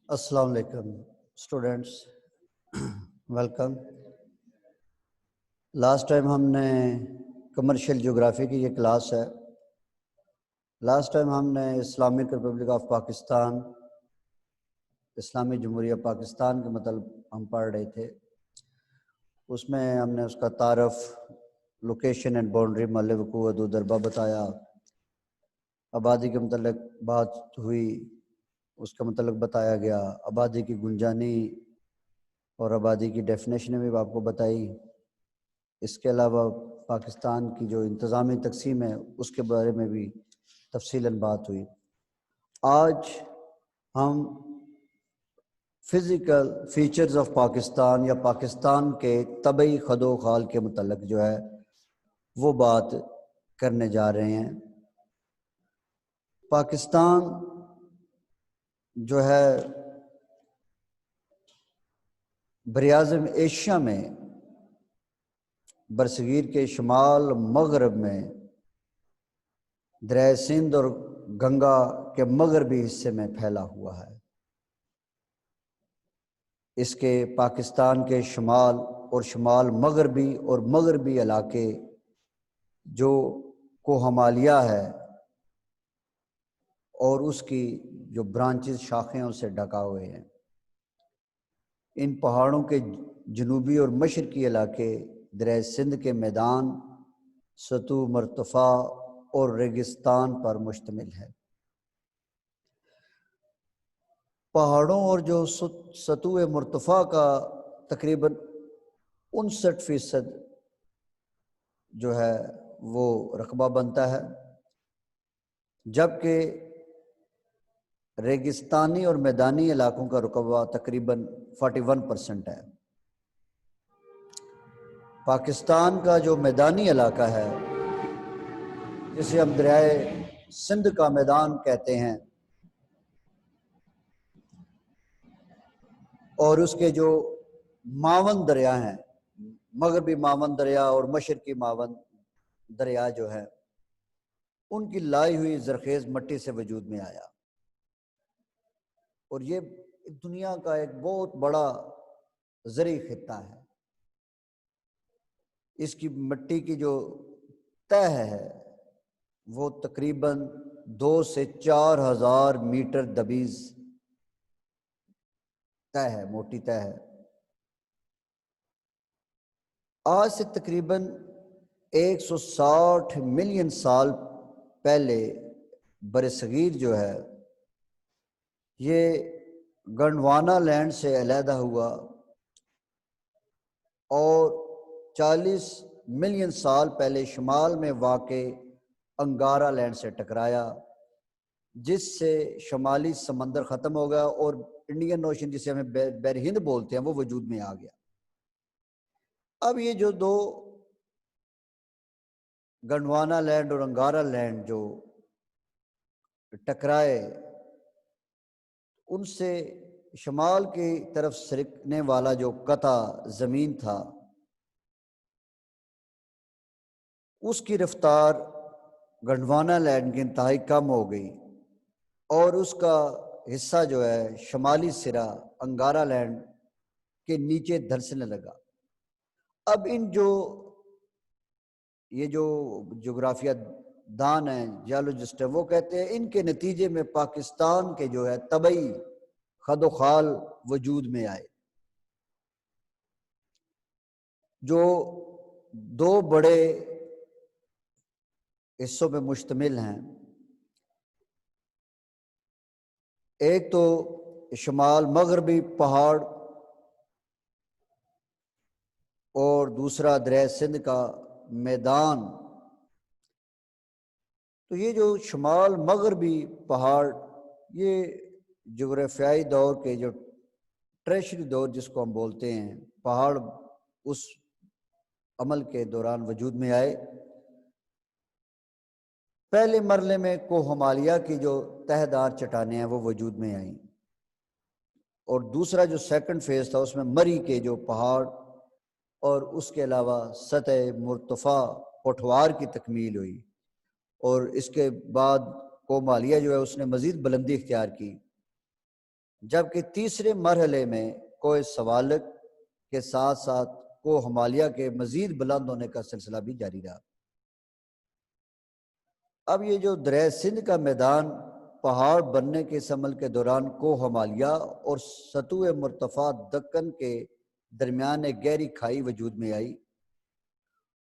السلام علیکم students, welcome. Last time ہم نے کمرشل جغرافی کی یہ کلاس ہے۔ لاسٹ ٹائم ہم نے اسلامک ریپبلک آف پاکستان، اسلامی جمہوریہ پاکستان کے مطلب ہم پڑھ رہے تھے۔ اس میں ہم نے اس کا تعارف، لوکیشن اینڈ باؤنڈری، محل وقوع، حدود اربہ بتایا۔ آبادی کے متعلق بات ہوئی، اس کا متعلق بتایا گیا۔ آبادی کی گنجانی اور آبادی کی ڈیفینیشن بھی آپ کو بتائی۔ اس کے علاوہ پاکستان کی جو انتظامی تقسیم ہے اس کے بارے میں بھی تفصیلاً بات ہوئی۔ آج ہم فزیکل فیچرز آف پاکستان یا پاکستان کے طبعی خد و خال کے متعلق جو ہے وہ بات کرنے جا رہے ہیں۔ پاکستان جو ہے براعظم ایشیا میں، برصغیر کے شمال مغرب میں، دریائے سندھ اور گنگا کے مغربی حصے میں پھیلا ہوا ہے۔ اس کے پاکستان کے شمال اور شمال مغربی اور مغربی علاقے جو کوہ ہمالیہ ہے اور اس کی جو برانچز، شاخیں اسے ڈھکا ہوئے ہیں۔ ان پہاڑوں کے جنوبی اور مشرقی علاقے دریائے سندھ کے میدان، سطوح مرتفع اور ریگستان پر مشتمل ہے۔ پہاڑوں اور جو سطوح مرتفع کا تقریباً 59% جو ہے وہ رقبہ بنتا ہے، جبکہ ریگستانی اور میدانی علاقوں کا رقبہ تقریباً 41% ہے۔ پاکستان کا جو میدانی علاقہ ہے، جسے ہم دریائے سندھ کا میدان کہتے ہیں، اور اس کے جو معاون دریا ہیں، مغربی معاون دریا اور مشرقی معاون دریا جو ہے، ان کی لائی ہوئی زرخیز مٹی سے وجود میں آیا۔ اور یہ دنیا کا ایک بہت بڑا زرعی خطہ ہے۔ اس کی مٹی کی جو تہ ہے وہ تقریباً 2 سے 4,000 میٹر دبیز تہ ہے، موٹی تہ ہے۔ آج سے تقریباً 160 ملین سال پہلے برصغیر جو ہے یہ گنڈوانا لینڈ سے علیحدہ ہوا اور 40 ملین سال پہلے شمال میں واقع انگارا لینڈ سے ٹکرایا، جس سے شمالی سمندر ختم ہو گیا اور انڈین اوشن، جسے ہمیں بحر ہند بولتے ہیں، وہ وجود میں آ گیا۔ اب یہ جو دو گنڈوانا لینڈ اور انگارا لینڈ جو ٹکرائے، ان سے شمال کی طرف سرکنے والا جو قطع زمین تھا، اس کی رفتار گنڈوانا لینڈ کی انتہائی کم ہو گئی اور اس کا حصہ جو ہے شمالی سرا انگارا لینڈ کے نیچے دھنسنے لگا۔ اب یہ جو جغرافیہ دان ہیں، جیولوجسٹ ہیں، وہ کہتے ہیں ان کے نتیجے میں پاکستان کے جو ہے طبعی خد و خال وجود میں آئے، جو 2 بڑے حصوں پہ مشتمل ہیں۔ ایک تو شمال مغربی پہاڑ اور دوسرا دریائے سندھ کا میدان۔ تو یہ جو شمال مغربی پہاڑ، یہ جغرافیائی دور کے جو ٹریشری دور جس کو ہم بولتے ہیں، پہاڑ اس عمل کے دوران وجود میں آئے۔ پہلے مرحلے میں کوہ ہمالیہ کی جو تہہ دار چٹانیں ہیں وہ وجود میں آئیں، اور دوسرا جو سیکنڈ فیز تھا اس میں مری کے جو پہاڑ اور اس کے علاوہ سطح مرتفع پٹھوار کی تکمیل ہوئی، اور اس کے بعد کوہ جو ہے اس نے مزید بلندی اختیار کی، جبکہ تیسرے مرحلے میں کوہ سوالک کے ساتھ ساتھ کوہ ہمالیہ کے مزید بلند ہونے کا سلسلہ بھی جاری رہا۔ اب یہ جو دریا سندھ کا میدان پہاڑ بننے کے اس عمل کے دوران کوہ ہمالیہ اور سطوح مرتفع دکن کے درمیان ایک گہری کھائی وجود میں آئی،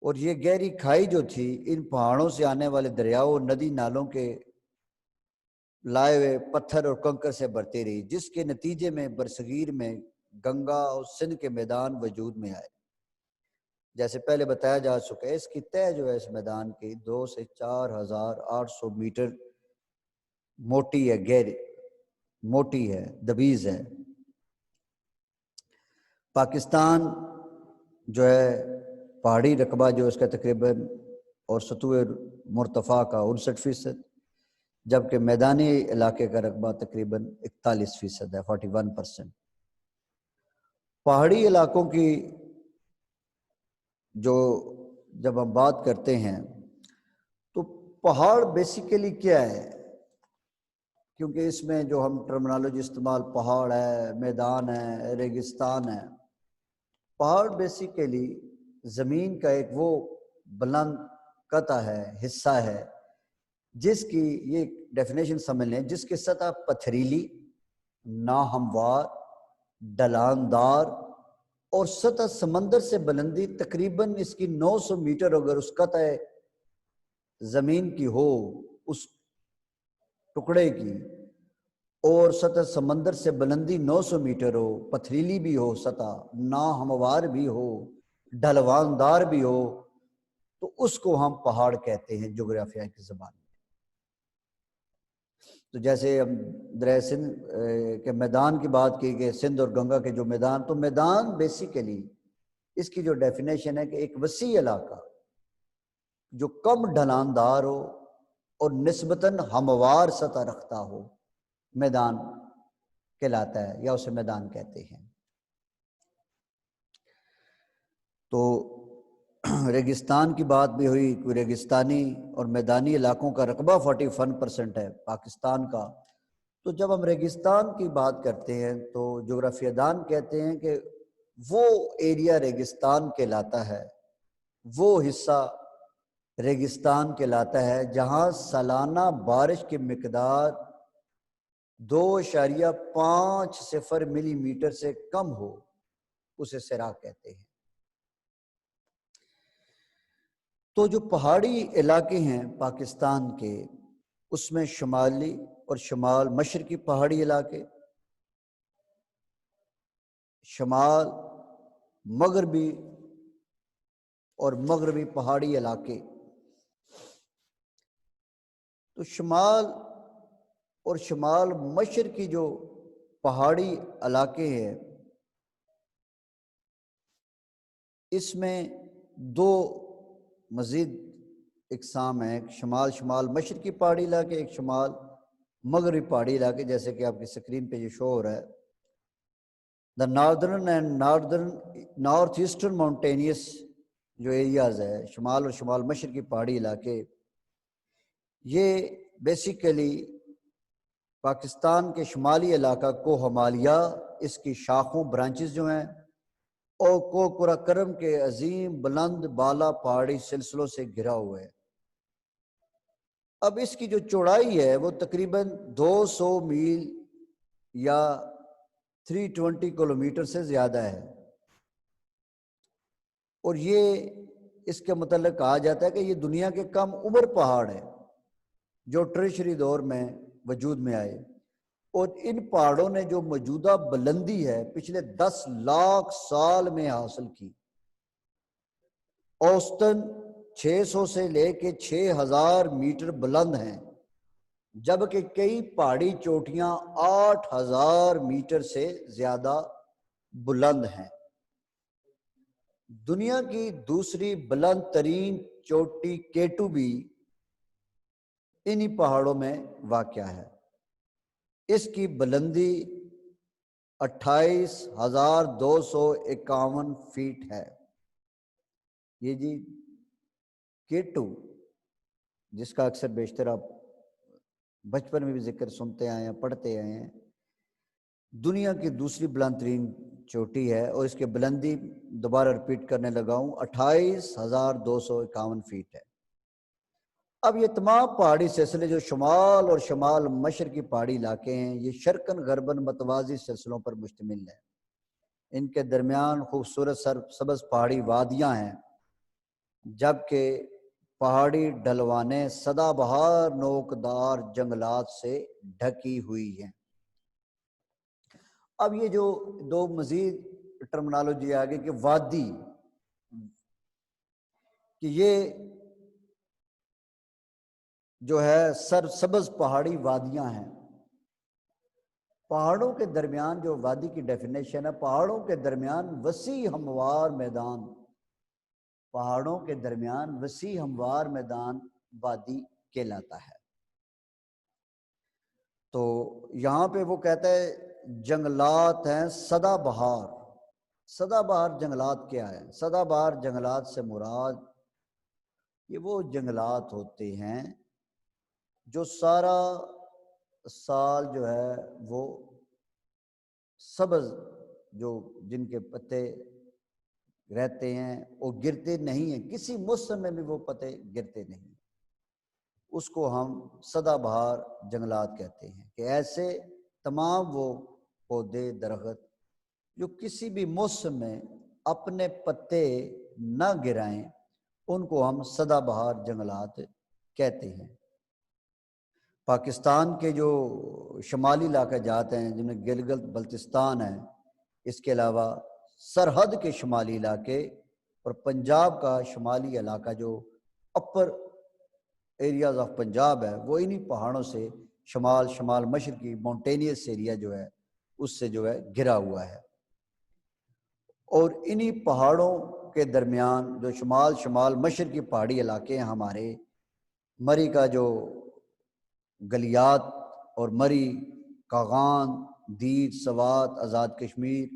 اور یہ گہری کھائی جو تھی ان پہاڑوں سے آنے والے دریاؤں اور ندی نالوں کے لائے ہوئے پتھر اور کنکر سے بھرتی رہی، جس کے نتیجے میں برصغیر میں گنگا اور سندھ کے میدان وجود میں آئے۔ جیسے پہلے بتایا جا چکا ہے، اس کی تہ جو ہے اس میدان کی 2 سے 4,800 میٹر موٹی ہے، گہری موٹی ہے، دبیز ہے۔ پاکستان جو ہے پہاڑی رقبہ جو اس کا تقریباً اور سطوح مرتفع کا 59%، جبکہ میدانی علاقے کا رقبہ تقریباً 41% ہے، 41%۔ پہاڑی علاقوں کی جو جب ہم بات کرتے ہیں تو پہاڑ بیسیکلی کیا ہے، کیونکہ اس میں جو ہم ٹرمنالوجی استعمال پہاڑ ہے، میدان ہے، ریگستان ہے، پہاڑ بیسیکلی زمین کا ایک وہ بلند قطع ہے، حصہ ہے، جس کی یہ ڈیفینیشن سمجھ لیں، جس کی سطح پتھریلی، ناہموار، ڈھلان دار اور سطح سمندر سے بلندی تقریباً اس کی 900 میٹر اگر اس قطع زمین کی ہو، اس ٹکڑے کی، اور سطح سمندر سے بلندی 900 میٹر ہو، پتھریلی بھی ہو، سطح ناہموار بھی ہو، ڈھلوان دار بھی ہو، تو اس کو ہم پہاڑ کہتے ہیں جغرافیہ کی زبان میں۔ تو جیسے ہم دریا سندھ کے میدان کی بات کی کہ سندھ اور گنگا کے جو میدان، تو میدان بیسیکلی اس کی جو ڈیفینیشن ہے کہ ایک وسیع علاقہ جو کم ڈھلان دار ہو اور نسبتاً ہموار سطح رکھتا ہو، میدان کہلاتا ہے یا اسے میدان کہتے ہیں۔ تو ریگستان کی بات بھی ہوئی، کوئی ریگستانی اور میدانی علاقوں کا رقبہ 41% ہے پاکستان کا۔ تو جب ہم ریگستان کی بات کرتے ہیں تو جغرافیہ دان کہتے ہیں کہ وہ ایریا ریگستان کہلاتا ہے، وہ حصہ ریگستان کہلاتا ہے جہاں سالانہ بارش کی مقدار 2.50 ملی میٹر سے کم ہو، اسے صحرا کہتے ہیں۔ تو جو پہاڑی علاقے ہیں پاکستان کے، اس میں شمالی اور شمال مشرقی پہاڑی علاقے، شمال مغربی اور مغربی پہاڑی علاقے۔ تو شمال اور شمال مشرقی جو پہاڑی علاقے ہیں، اس میں 2 مزید اقسام ہیں، ایک شمال مشرقی پہاڑی علاقے، ایک شمال مغربی پہاڑی علاقے، جیسے کہ آپ کی سکرین پہ یہ شو ہو رہا ہے۔ The northern and north eastern mountainous جو ایریاز ہے، شمال اور شمال مشرقی پہاڑی علاقے، یہ بیسیکلی پاکستان کے شمالی علاقہ کوہ ہمالیہ، اس کی شاخوں برانچز جو ہیں، اور کوہ قراقرم کے عظیم بلند بالا پہاڑی سلسلوں سے گھرا ہوا ہے۔ اب اس کی جو چوڑائی ہے وہ تقریباً 200 میل یا 320 کلومیٹر سے زیادہ ہے، اور یہ اس کے متعلق کہا جاتا ہے کہ یہ دنیا کے کم عمر پہاڑ ہیں جو ٹریشری دور میں وجود میں آئے، اور ان پہاڑوں نے جو موجودہ بلندی ہے پچھلے 10 لاکھ سال میں حاصل کی، اوسطاً 600 سے لے کے 6000 میٹر بلند ہیں، جبکہ کئی پہاڑی چوٹیاں 8000 میٹر سے زیادہ بلند ہیں۔ دنیا کی دوسری بلند ترین چوٹی کیٹو بھی انہی پہاڑوں میں واقع ہے۔ اس کی بلندی 28,251 فیٹ ہے۔ یہ جی K2 جس کا اکثر بیشتر آپ بچپن میں بھی ذکر سنتے آئے ہیں، پڑھتے آئے ہیں، دنیا کی دوسری بلند ترین چوٹی ہے، اور اس کی بلندی دوبارہ رپیٹ کرنے لگا ہوں 28,251 فیٹ ہے۔ اب یہ تمام پہاڑی سلسلے جو شمال اور شمال مشرقی پہاڑی علاقے ہیں، یہ شرقاً غرباً متوازی سلسلوں پر مشتمل ہے۔ ان کے درمیان خوبصورت سبز پہاڑی وادیاں ہیں، جبکہ پہاڑی ڈھلوانیں سدا بہار نوکدار جنگلات سے ڈھکی ہوئی ہیں۔ اب یہ جو دو مزید ٹرمنالوجی آگے کہ وادی، کہ یہ جو ہے سرسبز پہاڑی وادیاں ہیں۔ پہاڑوں کے درمیان جو وادی کی ڈیفینیشن ہے، پہاڑوں کے درمیان وسیع ہموار میدان، پہاڑوں کے درمیان وسیع ہموار میدان وادی کہلاتا ہے۔ تو یہاں پہ وہ کہتا ہے جنگلات ہیں سدا بہار۔ سدا بہار جنگلات کیا ہے؟ سدا بہار جنگلات سے مراد یہ وہ جنگلات ہوتے ہیں جو سارا سال جو ہے وہ سبز، جو جن کے پتے رہتے ہیں وہ گرتے نہیں ہیں، کسی موسم میں بھی وہ پتے گرتے نہیں، اس کو ہم سدا بہار جنگلات کہتے ہیں۔ کہ ایسے تمام وہ پودے درخت جو کسی بھی موسم میں اپنے پتے نہ گرائیں، ان کو ہم سدا بہار جنگلات کہتے ہیں۔ پاکستان کے جو شمالی علاقہ جات ہیں، جن میں گلگت بلتستان ہے، اس کے علاوہ سرحد کے شمالی علاقے اور پنجاب کا شمالی علاقہ جو اپر ایریاز آف پنجاب ہے، وہ انہی پہاڑوں سے شمال مشرقی ماؤنٹینیس ایریا جو ہے اس سے جو ہے گھرا ہوا ہے۔ اور انہی پہاڑوں کے درمیان جو شمال مشرقی پہاڑی علاقے ہیں ہمارے، مری کا جو گلیات اور مری، کاغان، دید، سوات، آزاد کشمیر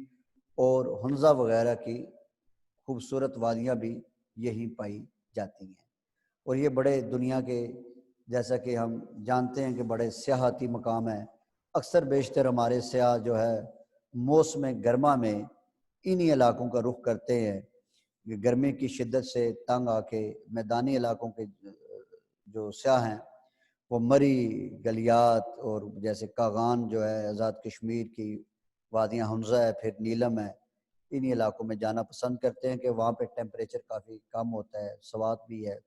اور ہنزہ وغیرہ کی خوبصورت وادیاں بھی یہیں پائی جاتی ہیں۔ اور یہ بڑے دنیا کے، جیسا کہ ہم جانتے ہیں کہ بڑے سیاحتی مقام ہیں۔ اکثر بیشتر ہمارے سیاح جو ہے موسم گرما میں انہی علاقوں کا رخ کرتے ہیں، کہ گرمی کی شدت سے تنگ آ کے میدانی علاقوں کے جو سیاح ہیں وہ مری، گلیات اور جیسے کاغان جو ہے، آزاد کشمیر کی وادیاں، ہنزہ ہے، پھر نیلم ہے، انہی علاقوں میں جانا پسند کرتے ہیں کہ وہاں پہ ٹیمپریچر کافی کم ہوتا ہے، سوات بھی ہے۔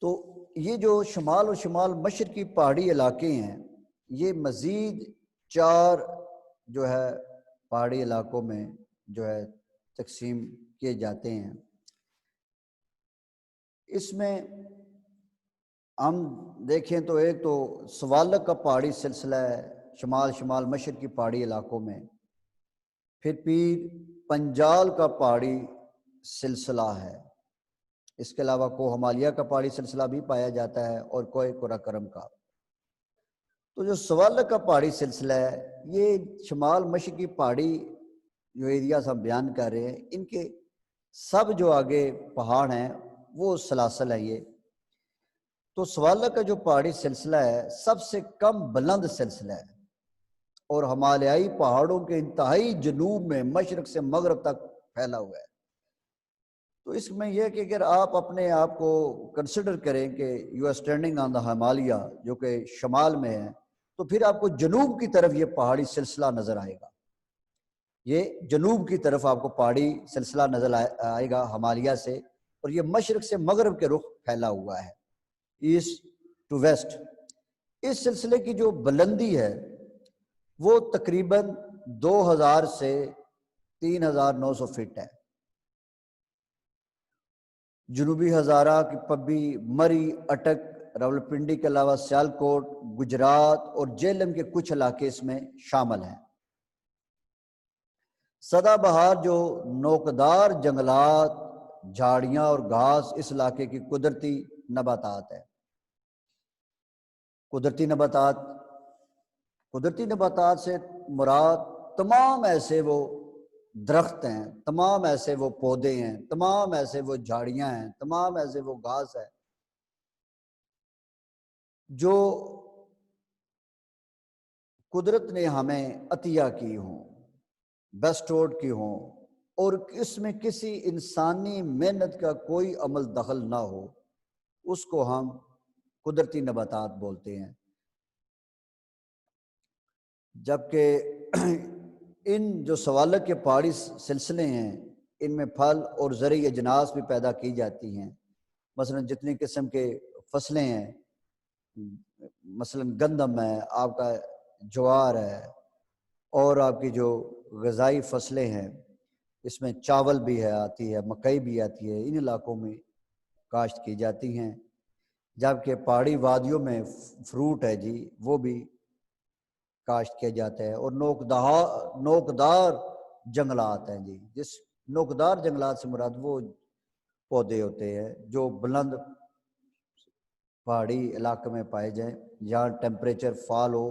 تو یہ جو شمال اور شمال مشرقی پہاڑی علاقے ہیں، یہ مزید 4 جو ہے پہاڑی علاقوں میں جو ہے تقسیم کیے جاتے ہیں۔ اس میں ہم دیکھیں تو ایک تو سوالک کا پہاڑی سلسلہ ہے شمال مشرقی پہاڑی علاقوں میں، پھر پیر پنجال کا پہاڑی سلسلہ ہے، اس کے علاوہ کوہ ہمالیہ کا پہاڑی سلسلہ بھی پایا جاتا ہے، اور کوہ قراقرم کا۔ تو جو سوالک کا پہاڑی سلسلہ ہے، یہ شمال مشرقی پہاڑی جو ایریاز ہم بیان کر رہے ہیں، ان کے سب جو آگے پہاڑ ہیں وہ سلاسل ہیں یہ۔ تو سوالک کا جو پہاڑی سلسلہ ہے سب سے کم بلند سلسلہ ہے، اور ہمالیائی پہاڑوں کے انتہائی جنوب میں مشرق سے مغرب تک پھیلا ہوا ہے۔ تو اس میں یہ کہ اگر آپ اپنے آپ کو کنسیڈر کریں کہ یو آر اسٹینڈنگ آن دا ہمالیہ جو کہ شمال میں ہے، تو پھر آپ کو جنوب کی طرف یہ پہاڑی سلسلہ نظر آئے گا، یہ جنوب کی طرف آپ کو پہاڑی سلسلہ نظر آئے گا ہمالیہ سے، اور یہ مشرق سے مغرب کے رخ پھیلا ہوا ہے، ایسٹ ٹو ویسٹ۔ اس سلسلے کی جو بلندی ہے وہ تقریباً 2000 سے 3900 فٹ ہے۔ جنوبی ہزارہ کی پبی، مری، اٹک، راولپنڈی کے علاوہ سیالکوٹ، گجرات اور جہلم کے کچھ علاقے اس میں شامل ہیں۔ سدا بہار جو نوکدار جنگلات، جھاڑیاں اور گھاس اس علاقے کی قدرتی نباتات ہے۔ قدرتی نباتات قدرتی نباتات سے مراد تمام ایسے وہ درخت ہیں، تمام ایسے وہ پودے ہیں، تمام ایسے وہ جھاڑیاں ہیں، تمام ایسے وہ گھاس ہے جو قدرت نے ہمیں عطیہ کی ہوں، بیسٹورڈ کی ہوں، اور اس میں کسی انسانی محنت کا کوئی عمل دخل نہ ہو، اس کو ہم قدرتی نباتات بولتے ہیں۔ جبکہ ان جو سوالک کے پہاڑی سلسلے ہیں، ان میں پھل اور زرعی اجناس بھی پیدا کی جاتی ہیں، مثلا جتنی قسم کے فصلیں ہیں، مثلا گندم ہے، آپ کا جوار ہے، اور آپ کی جو غذائی فصلیں ہیں، اس میں چاول بھی ہے، آتی ہے، مکئی بھی آتی ہے، ان علاقوں میں کاشت کی جاتی ہیں۔ جبکہ پہاڑی وادیوں میں فروٹ ہے جی، وہ بھی کاشت کیا جاتا ہے، اور نوکدار جنگلات ہیں جی، جس نوکدار جنگلات سے مراد وہ پودے ہوتے ہیں جو بلند پہاڑی علاقے میں پائے جائیں، جہاں ٹیمپریچر فال ہو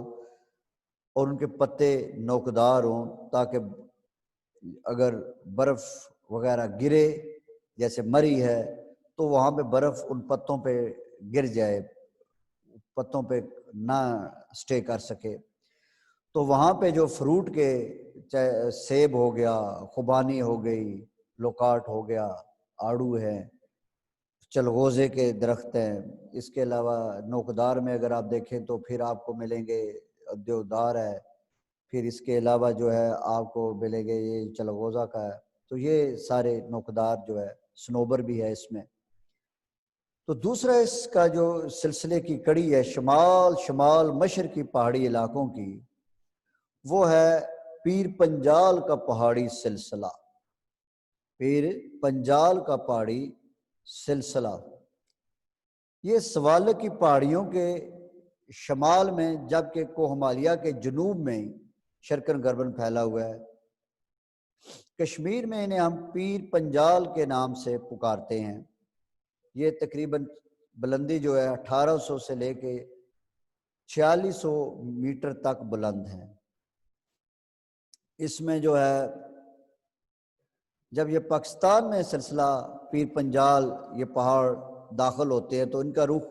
اور ان کے پتے نوکدار ہوں، تاکہ اگر برف وغیرہ گرے، جیسے مری ہے، تو وہاں پہ برف ان پتوں پہ گر جائے، پتوں پہ نہ سٹے کر سکے، تو وہاں پہ جو فروٹ کے چاہے سیب ہو گیا، خوبانی ہو گئی، لوکاٹ ہو گیا، آڑو ہے، چلغوزے کے درخت ہیں، اس کے علاوہ نوکدار میں اگر آپ دیکھیں تو پھر آپ کو ملیں گے دیودار ہے، پھر اس کے علاوہ جو ہے آپ کو ملے گے یہ چلغوزہ کا ہے، تو یہ سارے نوکدار جو ہے، سنوبر بھی ہے اس میں۔ تو دوسرا اس کا جو سلسلے کی کڑی ہے شمال مشرقی پہاڑی علاقوں کی، وہ ہے پیر پنجال کا پہاڑی سلسلہ۔ پیر پنجال کا پہاڑی سلسلہ یہ سوالک کی پہاڑیوں کے شمال میں، جبکہ کوہ کے جنوب میں شرقاً غرباً پھیلا ہوا ہے۔ کشمیر میں انہیں ہم پیر پنجال کے نام سے پکارتے ہیں۔ یہ تقریباً بلندی جو ہے 1800 سے لے کے 4600 میٹر تک بلند ہے۔ اس میں جو ہے جب یہ پاکستان میں سلسلہ پیر پنجال یہ پہاڑ داخل ہوتے ہیں تو ان کا رخ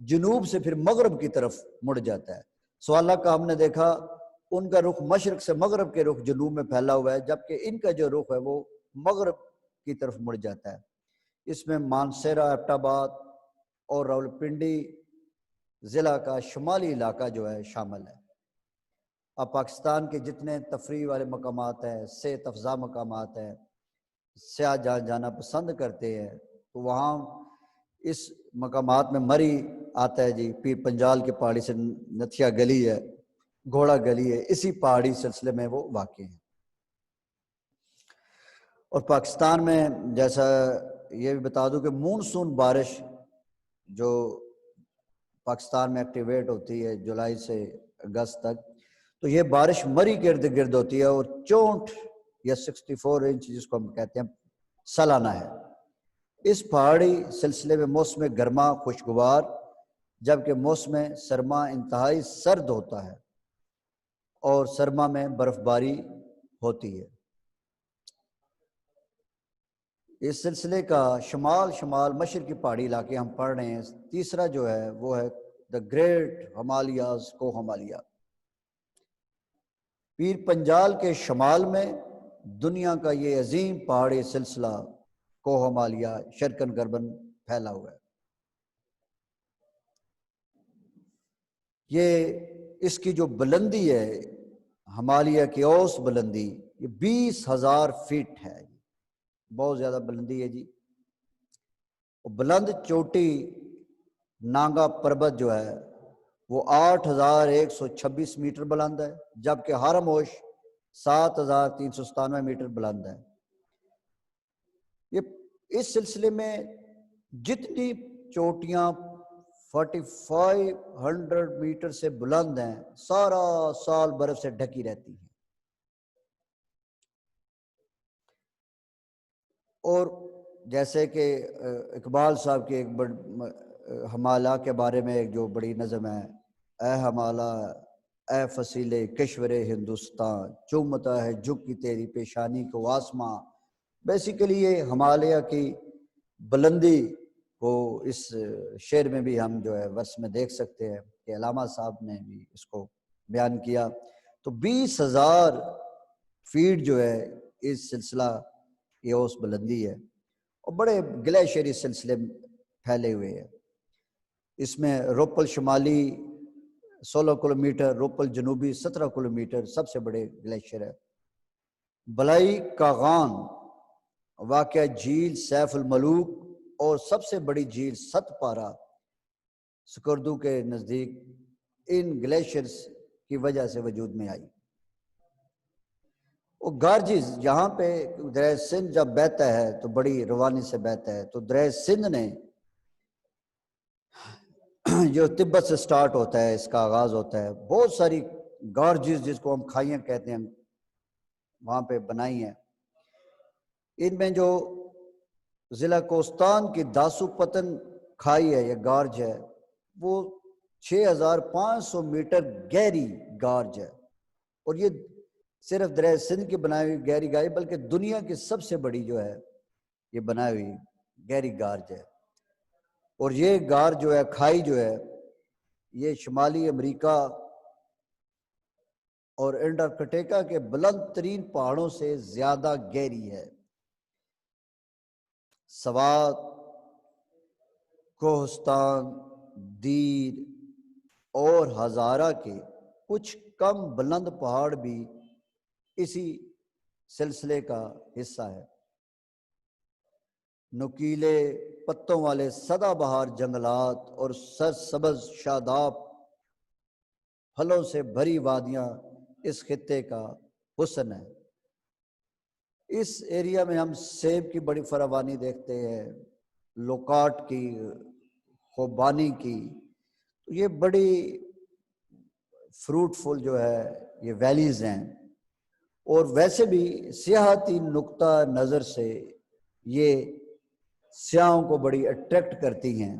جنوب سے پھر مغرب کی طرف مڑ جاتا ہے۔ سوالہ کا ہم نے دیکھا ان کا رخ مشرق سے مغرب کے رخ جنوب میں پھیلا ہوا ہے، جبکہ ان کا جو رخ ہے وہ مغرب کی طرف مڑ جاتا ہے۔ اس میں مانسیرا، ایبٹ آباد اور راولپنڈی ضلع کا شمالی علاقہ جو ہے شامل ہے۔ اب پاکستان کے جتنے تفریح والے مقامات ہیں، صحت افزا مقامات ہیں، سیاح جہاں جانا پسند کرتے ہیں، تو وہاں اس مقامات میں مری آتا ہے جی، پیر پنجال کے پہاڑی سے نتھیا گلی ہے، گھوڑا گلی ہے، اسی پہاڑی سلسلے میں وہ واقع ہیں۔ اور پاکستان میں جیسا یہ بھی بتا دوں کہ مونسون بارش جو پاکستان میں ایکٹیویٹ ہوتی ہے جولائی سے اگست تک، تو یہ بارش مری کے ارد گرد ہوتی ہے، اور 64 یا 64 انچ جس کو ہم کہتے ہیں سالانہ ہے۔ اس پہاڑی سلسلے میں موسم گرما خوشگوار، جبکہ موسم سرما انتہائی سرد ہوتا ہے، اور سرما میں برف باری ہوتی ہے۔ اس سلسلے کا شمال مشرقی پہاڑی علاقے ہم پڑھ رہے ہیں۔ تیسرا جو ہے وہ ہے دا گریٹ ہمالیاز، کو ہمالیہ۔ پیر پنجال کے شمال میں دنیا کا یہ عظیم پہاڑی سلسلہ کو ہمالیہ شرقاً غرباً پھیلا ہوا ہے۔ یہ اس کی جو بلندی ہے، ہمالیہ کی اوسط بلندی، یہ 20,000 فٹ ہے، بہت زیادہ بلندی ہے جی۔ بلند چوٹی نانگا پربت جو ہے وہ 8,126 میٹر بلند ہے، جبکہ ہرموش 7,397 میٹر بلند ہے۔ یہ اس سلسلے میں جتنی چوٹیاں 4500 میٹر سے بلند ہیں، سارا سال برف سے ڈھکی رہتی ہیں۔ اور جیسے کہ اقبال صاحب کے ایک ہمالہ کے بارے میں ایک جو بڑی نظم ہے، اے ہمالہ اے فصیل کشور ہندوستان، چومتا ہے جھک کی تیری پیشانی کو آسماں۔ بیسیکلی یہ ہمالیہ کی بلندی کو اس شعر میں بھی ہم جو ہے ورس میں دیکھ سکتے ہیں کہ علامہ صاحب نے بھی اس کو بیان کیا۔ تو 20,000 فیٹ جو ہے اس سلسلہ یہ اوس بلندی ہے، اور بڑے گلیشیئری سلسلے پھیلے ہوئے ہیں۔ اس میں روپل شمالی 16 کلومیٹر، روپل جنوبی 17 کلومیٹر سب سے بڑے گلیشیئر ہے۔ بلائی کاغان واقع جھیل سیف الملوک اور سب سے بڑی جھیل ست پارا سکردو کے نزدیک ان گلیشیئرز کی وجہ سے وجود میں آئی۔ وہ گارجز یہاں پہ دریائے سندھ جب بہتا ہے تو بڑی روانی سے بہتا ہے، تو دریائے سندھ نے جو تبت سے سٹارٹ ہوتا ہے، اس کا آغاز ہوتا ہے، بہت ساری گارجز جس کو ہم کھائیاں کہتے ہیں وہاں پہ بنائی ہیں۔ ان میں جو ضلع کوستان کی داسو پتن کھائی ہے یا گارج ہے، وہ 6,500 میٹر گہری گارج ہے، اور یہ صرف دریائے سندھ کی بنائی ہوئی گہری گارج بلکہ دنیا کی سب سے بڑی جو ہے یہ بنائی ہوئی گہری گارج ہے۔ اور یہ گار جو ہے، کھائی جو ہے، یہ شمالی امریکہ اور انٹارکٹیکا کے بلند ترین پہاڑوں سے زیادہ گہری ہے۔ سوات، کوہستان، دیر اور ہزارہ کے کچھ کم بلند پہاڑ بھی اسی سلسلے کا حصہ ہے۔ نکیلے پتوں والے سدا بہار جنگلات اور سرسبز شاداب پھلوں سے بھری وادیاں اس خطے کا حسن ہے۔ اس ایریا میں ہم سیب کی بڑی فراوانی دیکھتے ہیں، لوکاٹ کی، خوبانی کی، تو یہ بڑی فروٹفل جو ہے یہ ویلیز ہیں، اور ویسے بھی سیاحتی نقطہ نظر سے یہ سیاحوں کو بڑی اٹریکٹ کرتی ہیں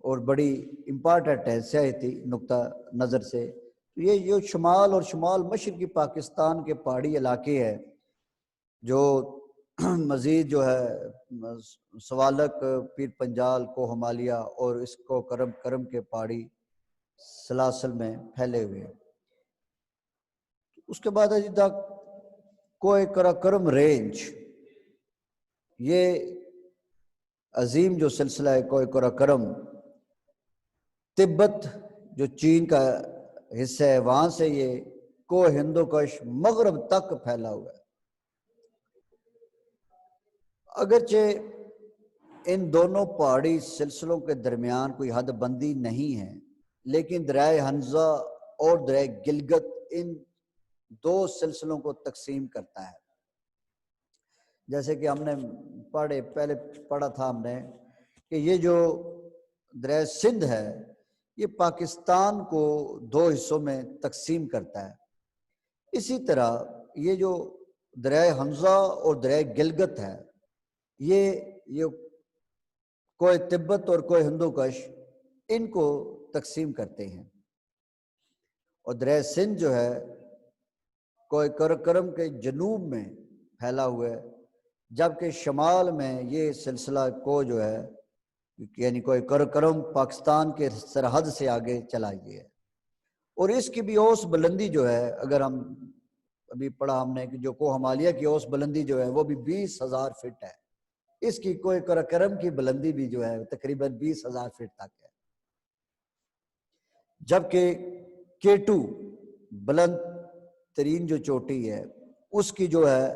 اور بڑی امپارٹنٹ ہے سیاحتی نقطہ نظر سے۔ یہ جو شمال اور شمال مشرقی پاکستان کے پہاڑی علاقے ہیں، جو مزید جو ہے سوالک، پیر پنجال کو ہمالیہ اور اس کو کرم کے پہاڑی سلاسل میں پھیلے ہوئے ہیں۔ اس کے بعد اجدہ کوہ قراقرم رینج، یہ عظیم جو سلسلہ ہے کوہ قراقرم، تبت جو چین کا حصہ ہے وہاں سے یہ کوہ ہندوکش مغرب تک پھیلا ہوا ہے۔ اگرچہ ان دونوں پہاڑی سلسلوں کے درمیان کوئی حد بندی نہیں ہے، لیکن دریائے ہنزہ اور دریائے گلگت ان دو سلسلوں کو تقسیم کرتا ہے۔ جیسے کہ ہم نے پہلے پڑھا تھا ہم نے کہ یہ جو دریائے سندھ ہے یہ پاکستان کو دو حصوں میں تقسیم کرتا ہے۔ اسی طرح یہ جو دریائے حمزہ اور دریائے گلگت ہے یہ کوہ تبت اور کوہ ہندوکش ان کو تقسیم کرتے ہیں، اور دریائے سندھ جو ہے کوہ قراقرم کے جنوب میں پھیلا ہوا ہے، جبکہ شمال میں یہ سلسلہ کو جو ہے یعنی کوہ قراقرم پاکستان کے سرحد سے آگے چلا گیا ہے۔ اور اس کی بھی اوس بلندی جو ہے، اگر ہم ابھی پڑھا ہم نے کہ جو کوہ ہمالیہ کی اوس بلندی جو ہے وہ بھی 20,000 فٹ ہے، اس کی کوہ قراقرم کی بلندی بھی جو ہے تقریباً 20,000 فٹ تک ہے۔ جبکہ K2 بلند ترین جو چوٹی ہے اس کی جو ہے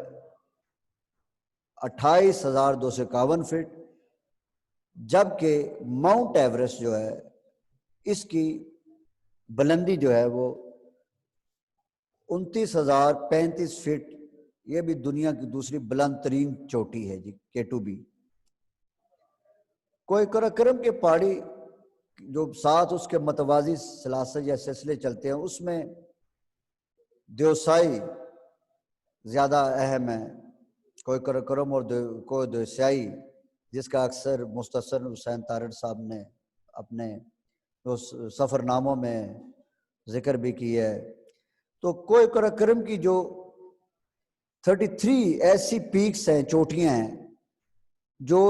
28,251 فٹ، جبکہ ماؤنٹ ایوریسٹ جو ہے اس کی بلندی جو ہے وہ 29,035 فٹ، یہ بھی دنیا کی دوسری بلند ترین چوٹی ہے جی K2 بھی۔ کوہ قراقرم کے پہاڑی جو ساتھ اس کے متوازی سلاسل یا سلسلے چلتے ہیں اس میں دیوسائی زیادہ اہم ہے۔ کوہ قراقرم اور کوہ دیوسائی جس کا اکثر مختصر حسین تارڑ صاحب نے اپنے سفر ناموں میں ذکر بھی کیا ہے۔ تو کوہ قراقرم کی جو 33 ایسی پیکس ہیں، چوٹیاں ہیں جو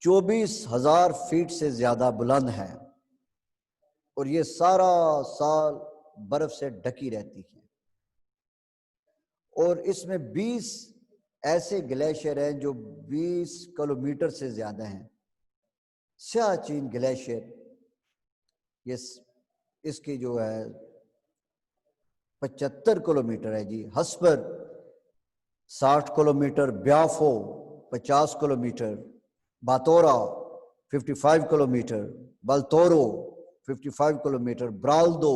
24,000 فیٹ سے زیادہ بلند ہیں، اور یہ سارا سال برف سے ڈھکی رہتی ہیں، اور اس میں 20 ایسے گلیشیئر ہیں جو 20 کلومیٹر سے زیادہ ہیں۔ سیاہ چین گلیشیئر، اس کی جو ہے 75 کلومیٹر ہے جی۔ Hispar 60 kilometre, Biafo 50 kilometre, Batura 55 kilometre, Baltoro 55 kilometre, Braldu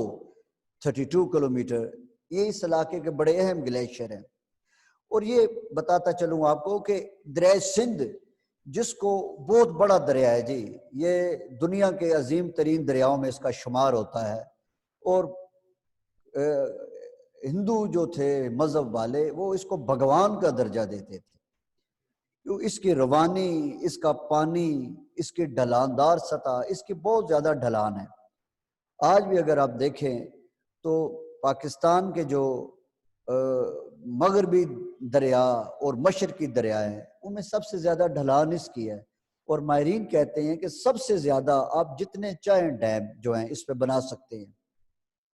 32 kilometre, یہ اس علاقے کے بڑے اہم گلیشیئر ہیں۔ اور یہ بتاتا چلوں آپ کو کہ دریائے سندھ، جس کو بہت بڑا دریا ہے جی، یہ دنیا کے عظیم ترین دریاؤں میں اس کا شمار ہوتا ہے، اور ہندو جو تھے مذہب والے وہ اس کو بھگوان کا درجہ دیتے تھے، کیوں اس کی روانی، اس کا پانی، اس کی ڈھلاندار سطح، اس کی بہت زیادہ ڈھلان ہے۔ آج بھی اگر آپ دیکھیں تو پاکستان کے جو مغربی دریا اور مشرقی دریا ہیں، ان میں سب سے زیادہ ڈھلان اس کی ہے، اور ماہرین کہتے ہیں کہ سب سے زیادہ آپ جتنے چاہیں ڈیم جو ہیں اس پہ بنا سکتے ہیں،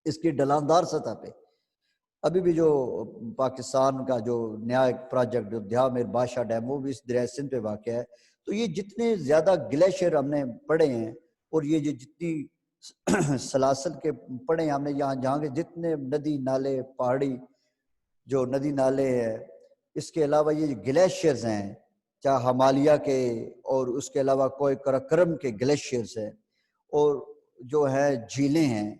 اس کی ڈھلاندار سطح پہ۔ ابھی بھی جو پاکستان کا جو نیا ایک پروجیکٹ جو دھیا میر بادشاہ ڈیم، وہ بھی اس دریائے سندھ پہ واقع ہے۔ تو یہ جتنے زیادہ گلیشیئر ہم نے پڑھے ہیں، اور یہ جو جتنی سلاسل کے پڑھے ہیں ہم نے، یہاں جہاں کے جتنے ندی نالے پہاڑی جو ندی نالے ہیں، اس کے علاوہ یہ گلیشیئرز ہیں، چاہے ہمالیہ کے، اور اس کے علاوہ کوہ قراقرم کے گلیشیئرز ہیں، اور جو ہے جھیلیں ہیں،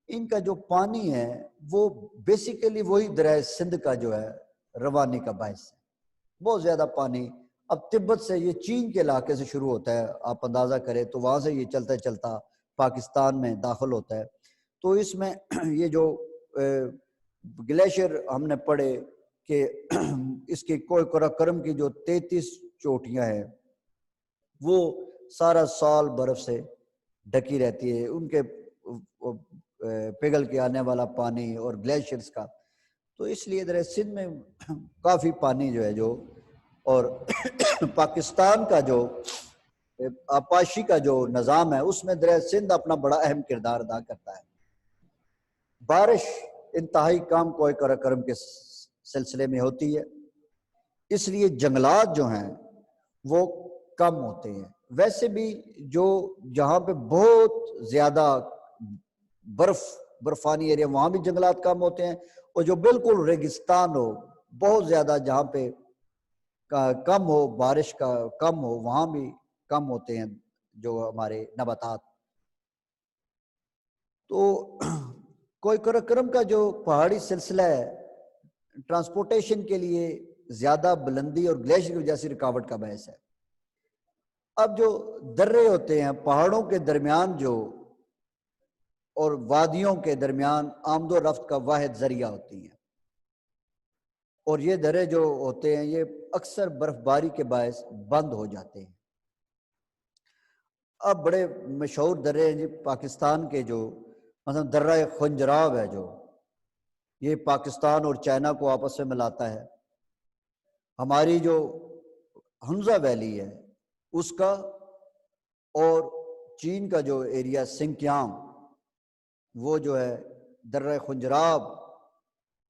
ان کا جو پانی ہے وہ بیسیکلی وہی دریائے سندھ کا جو ہے روانی کا باعث ہے۔ بہت زیادہ پانی اب تبت سے، یہ چین کے علاقے سے شروع ہوتا ہے، آپ اندازہ کریں تو وہاں سے یہ چلتا چلتا پاکستان میں داخل ہوتا ہے۔ تو اس میں یہ جو گلیشیئر ہم نے پڑھے کہ اس کی کوہ قراقرم کی جو 33 چوٹیاں ہیں وہ سارا سال برف سے ڈھکی رہتی ہے، ان کے پگھل کے آنے والا پانی اور گلیشیئرز کا۔ تو اس لیے دریا سندھ میں کافی پانی جو ہے جو، اور پاکستان کا جو آبپاشی کا جو نظام ہے اس میں دریا سندھ اپنا بڑا اہم کردار ادا کرتا ہے۔ بارش انتہائی کم کوہ قراقرم کے سلسلے میں ہوتی ہے، اس لیے جنگلات جو ہیں وہ کم ہوتے ہیں۔ ویسے بھی جو جہاں پہ بہت زیادہ برفانی ایریا، وہاں بھی جنگلات کم ہوتے ہیں، اور جو بالکل ریگستان ہو، بہت زیادہ جہاں پہ کم ہو، بارش کا کم ہو، وہاں بھی کم ہوتے ہیں جو ہمارے نباتات۔ تو کوہ قراقرم کا جو پہاڑی سلسلہ ہے، ٹرانسپورٹیشن کے لیے زیادہ بلندی اور گلیشیئر کی وجہ سے رکاوٹ کا باعث ہے۔ اب جو درے ہوتے ہیں پہاڑوں کے درمیان جو، اور وادیوں کے درمیان آمد و رفت کا واحد ذریعہ ہوتی ہیں، اور یہ درے جو ہوتے ہیں یہ اکثر برف باری کے باعث بند ہو جاتے ہیں۔ اب بڑے مشہور درے ہیں جی پاکستان کے، جو مثلا درہ خنجراب ہے، جو یہ پاکستان اور چائنا کو آپس میں ملاتا ہے۔ ہماری جو حمزہ ویلی ہے اس کا، اور چین کا جو ایریا سنکیانگ، وہ جو ہے درہ خنجراب،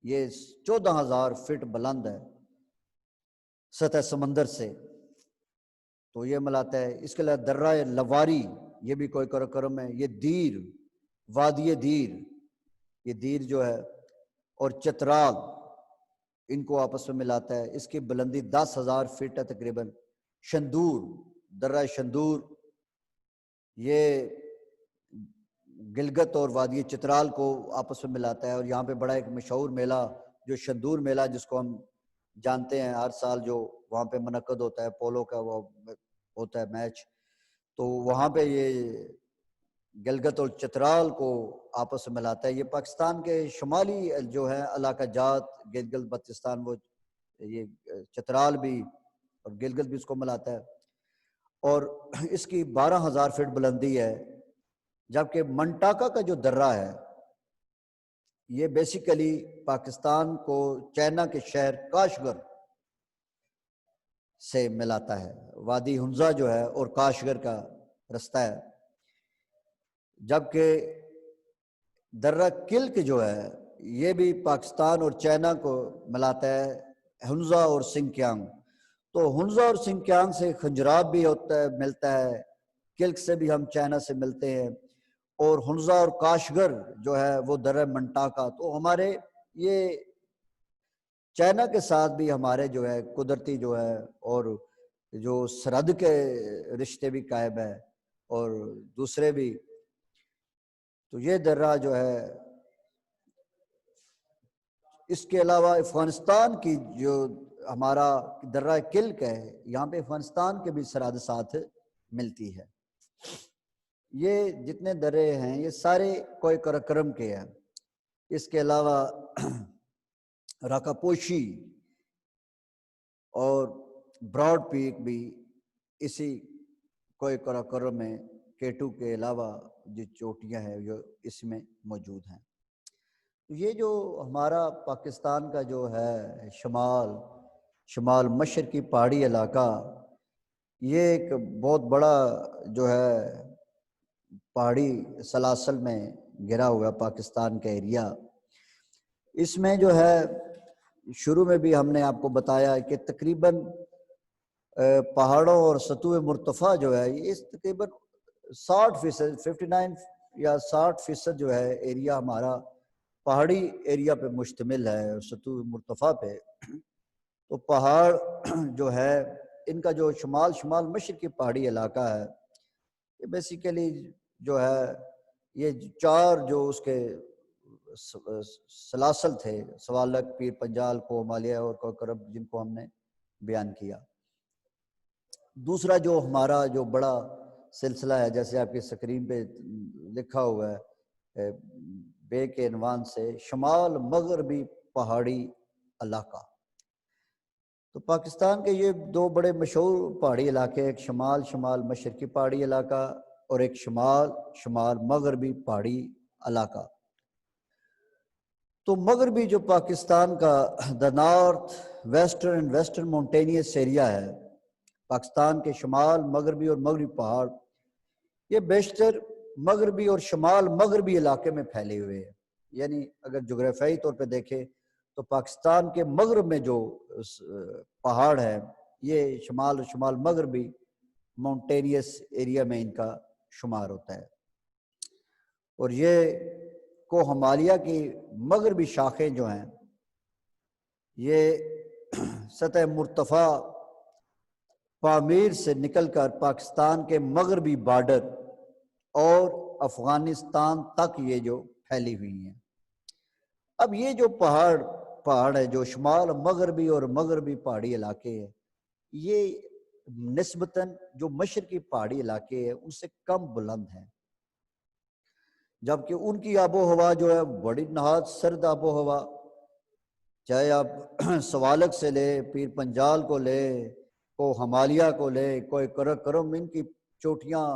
یہ 14,000 فٹ بلند ہے سطح سمندر سے، تو یہ ملاتا ہے۔ اس کے علاوہ درہ لواری، یہ بھی کوہ قراقرم ہے۔ یہ دیر، وادی دیر، یہ دیر جو ہے، اور چترال، ان کو آپس میں ملاتا ہے۔ اس کی بلندی 10,000 فٹ ہے تقریباً۔ شندور، درہ شندور، یہ گلگت اور وادی چترال کو آپس میں ملاتا ہے، اور یہاں پہ بڑا ایک مشہور میلہ جو شندور میلہ، جس کو ہم جانتے ہیں ہر سال جو وہاں پہ منعقد ہوتا ہے، پولو کا وہ ہوتا ہے میچ، تو وہاں پہ یہ گلگت اور چترال کو آپس میں ملاتا ہے۔ یہ پاکستان کے شمالی جو ہے علاقہ جات، گلگت بلتستان، وہ یہ چترال بھی اور گلگت بھی اس کو ملاتا ہے، اور اس کی 12,000 فٹ بلندی ہے۔ جبکہ منٹاکا کا جو درہ ہے یہ بیسیکلی پاکستان کو چائنا کے شہر کاشغر سے ملاتا ہے۔ وادی ہنزا جو ہے اور کاشغر کا رستہ ہے، جبکہ درہ کلک جو ہے یہ بھی پاکستان اور چائنا کو ملاتا ہے، ہنزا اور سنکیانگ۔ تو ہنزا اور سنکیانگ سے خنجراب بھی ہوتا ہے، ملتا ہے، کلک سے بھی ہم چائنا سے ملتے ہیں، اور ہنزا اور کاشغر جو ہے وہ درہ منٹاکا۔ تو ہمارے یہ چائنا کے ساتھ بھی ہمارے جو ہے قدرتی جو ہے اور جو سرحد کے رشتے بھی قائم ہے، اور دوسرے بھی۔ تو یہ درہ جو ہے، اس کے علاوہ افغانستان کی جو ہمارا درہ کلک ہے، یہاں پہ افغانستان کے بھی سرحد ساتھ ملتی ہے۔ یہ جتنے درے ہیں یہ سارے کوئے کراکرم کے ہیں۔ اس کے علاوہ راکاپوشی اور براڈ پیک بھی اسی کوئے کراکرم میں، کیٹو کے علاوہ جو چوٹیاں ہیں جو اس میں موجود ہیں۔ یہ جو ہمارا پاکستان کا جو ہے شمال مشرقی پہاڑی علاقہ، یہ ایک بہت بڑا جو ہے پہاڑی سلاسل میں گھرا ہوا پاکستان کا ایریا۔ اس میں جو ہے شروع میں بھی ہم نے آپ کو بتایا کہ تقریباً پہاڑوں اور سطوح مرتفع جو ہے یہ تقریباً 60% 59 یا 60% جو ہے ایریا ہمارا پہاڑی ایریا پہ مشتمل ہے، اور سطوح مرتفع پہ۔ تو پہاڑ جو ہے ان کا جو شمال مشرقی پہاڑی علاقہ ہے، یہ بیسیکلی جو ہے یہ چار جو اس کے سلاسل تھے، سوالک، پیر پنجال، کومالیہ اور کوکرب، جن کو ہم نے بیان کیا۔ دوسرا جو ہمارا جو بڑا سلسلہ ہے، جیسے آپ کی سکرین پہ لکھا ہوا ہے بے کے عنوان سے، شمال مغربی پہاڑی علاقہ۔ تو پاکستان کے یہ دو بڑے مشہور پہاڑی علاقے، ایک شمال مشرقی پہاڑی علاقہ اور ایک شمال مغربی پہاڑی علاقہ۔ تو مغربی جو پاکستان کا دا نارتھ ویسٹرن مونٹینیس ایریا ہے، پاکستان کے شمال مغربی اور مغربی پہاڑ، یہ بیشتر مغربی اور شمال مغربی علاقے میں پھیلے ہوئے ہیں۔ یعنی اگر جغرافیائی طور پہ دیکھیں تو پاکستان کے مغرب میں جو پہاڑ ہے یہ شمال مغربی مونٹینیس ایریا میں ان کا شمار ہوتا ہے، اور یہ کو ہمالیہ کی مغربی شاخیں جو ہیں یہ سطح مرتفع پامیر سے نکل کر پاکستان کے مغربی بارڈر اور افغانستان تک یہ جو پھیلی ہوئی ہیں۔ اب یہ جو پہاڑ ہے جو شمال مغربی اور مغربی پہاڑی علاقے ہیں، یہ نسبتاً جو مشرقی پہاڑی علاقے ہیں ان سے کم بلند ہیں، جبکہ ان کی آب و ہوا جو ہے بڑی نہایت سرد آب و ہوا، چاہے آپ سوالک سے لے، پیر پنجال کو لے، کو ہمالیہ کو لے، کوئی کراکرم، ان کی چوٹیاں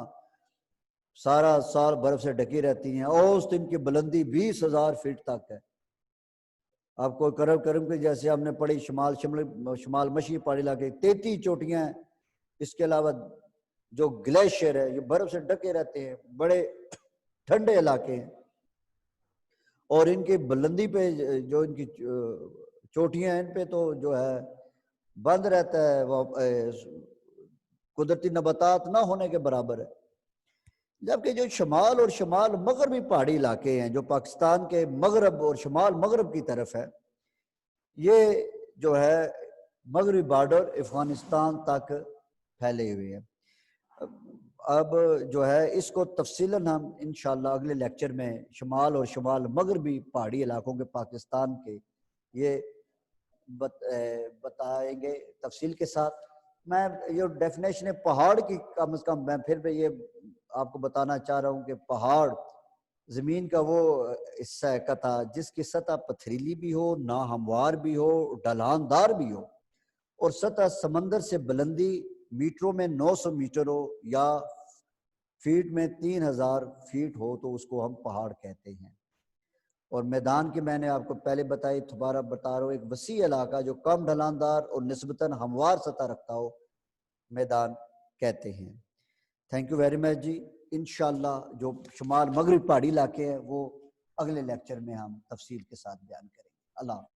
سارا سال برف سے ڈھکی رہتی ہیں۔ اوسط ان کی بلندی 20,000 فٹ تک ہے۔ آپ کو کراکرم کی جیسے ہم نے پڑھی شمال مشرقی پہاڑی علاقے 33 چوٹیاں ہیں۔ اس کے علاوہ جو گلیشیئر ہے یہ برف سے ڈھکے رہتے ہیں، بڑے ٹھنڈے علاقے ہیں، اور ان کی بلندی پہ جو ان کی چوٹیاں ہیں ان پہ تو جو ہے بند رہتا ہے، وہ قدرتی نباتات نہ ہونے کے برابر ہے۔ جبکہ جو شمال اور شمال مغربی پہاڑی علاقے ہیں جو پاکستان کے مغرب اور شمال مغرب کی طرف ہے، یہ جو ہے مغربی بارڈر افغانستان تک پھیلے ہوئے ہیں۔ اب جو ہے اس کو تفصیلاً ہم انشاءاللہ اگلے لیکچر میں شمال اور شمال مغربی پہاڑی علاقوں کے پاکستان کے یہ بتائیں گے تفصیل کے ساتھ۔ میں یہ ڈیفینیشن پہاڑ کی کم از کم میں پھر بھی یہ آپ کو بتانا چاہ رہا ہوں کہ پہاڑ زمین کا وہ حصہ ہے قطع جس کی سطح پتھریلی بھی ہو، ناہموار بھی ہو، ڈھلان دار بھی ہو، اور سطح سمندر سے بلندی میٹروں میں 900 میٹر ہو یا فیٹ میں 3000 فیٹ ہو تو اس کو ہم پہاڑ کہتے ہیں۔ اور میدان کی میں نے آپ کو پہلے بتائی، دوبارہ بتا رہا ہوں، ایک وسیع علاقہ جو کم ڈھلاندار اور نسبتاً ہموار سطح رکھتا ہو میدان کہتے ہیں۔ تھینک یو ویری مچ جی۔ انشاءاللہ جو شمال مغرب پہاڑی علاقے ہیں وہ اگلے لیکچر میں ہم تفصیل کے ساتھ بیان کریں گے۔ اللہ